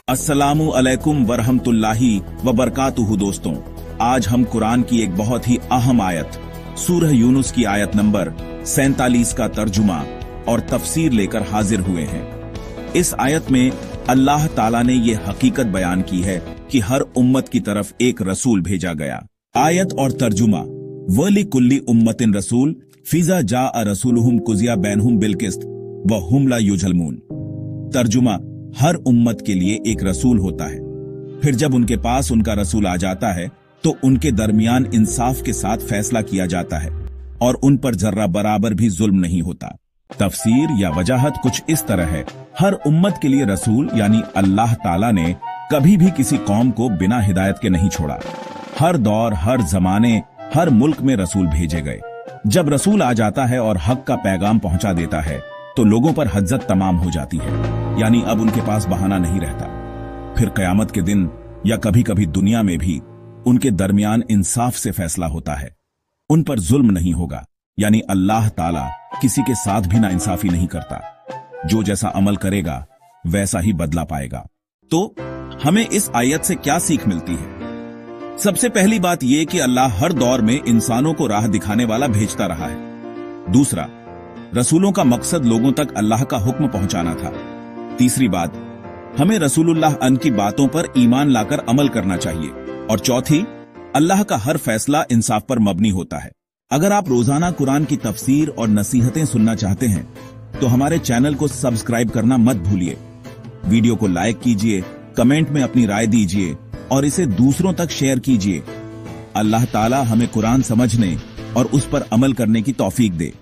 अस्सलामु अलैकुम वरहमतुल्लाहि वबरकातुहू। दोस्तों, आज हम कुरान की एक बहुत ही अहम आयत सूरह यूनुस की आयत नंबर 47 का तर्जुमा और तफसीर लेकर हाजिर हुए हैं। इस आयत में अल्लाह ताला ने ये हकीकत बयान की है कि हर उम्मत की तरफ एक रसूल भेजा गया। आयत और तर्जुमा वली कुल्ली उम्मतिन रसूल फिजा जा रसूलुहुम कुजिया बैनहुम बिलकिस्त व हुम ला युजलमून। तर्जुमा, हर उम्मत के लिए एक रसूल होता है, फिर जब उनके पास उनका रसूल आ जाता है तो उनके दरमियान इंसाफ के साथ फैसला किया जाता है और उन पर जर्रा बराबर भी जुल्म नहीं होता। तफसीर या वजाहत कुछ इस तरह है। हर उम्मत के लिए रसूल यानी अल्लाह ताला ने कभी भी किसी कौम को बिना हिदायत के नहीं छोड़ा। हर दौर, हर जमाने, हर मुल्क में रसूल भेजे गए। जब रसूल आ जाता है और हक का पैगाम पहुंचा देता है तो लोगों पर हज्जत तमाम हो जाती है, यानी अब उनके पास बहाना नहीं रहता। फिर कयामत के दिन या कभी कभी दुनिया में भी उनके दरमियान इंसाफ से फैसला होता है। उन पर जुल्म नहीं होगा, यानी अल्लाह ताला किसी के साथ भी नाइंसाफी नहीं करता। जो जैसा अमल करेगा वैसा ही बदला पाएगा। तो हमें इस आयत से क्या सीख मिलती है? सबसे पहली बात यह कि अल्लाह हर दौर में इंसानों को राह दिखाने वाला भेजता रहा है। दूसरा, रसूलों का मकसद लोगों तक अल्लाह का हुक्म पहुंचाना था। तीसरी बात, हमें रसूलुल्लाह अन की बातों पर ईमान लाकर अमल करना चाहिए। और चौथी, अल्लाह का हर फैसला इंसाफ पर मबनी होता है। अगर आप रोजाना कुरान की तफसीर और नसीहतें सुनना चाहते हैं तो हमारे चैनल को सब्सक्राइब करना मत भूलिए। वीडियो को लाइक कीजिए, कमेंट में अपनी राय दीजिए और इसे दूसरों तक शेयर कीजिए। अल्लाह ताला हमें कुरान समझने और उस पर अमल करने की तौफीक दे।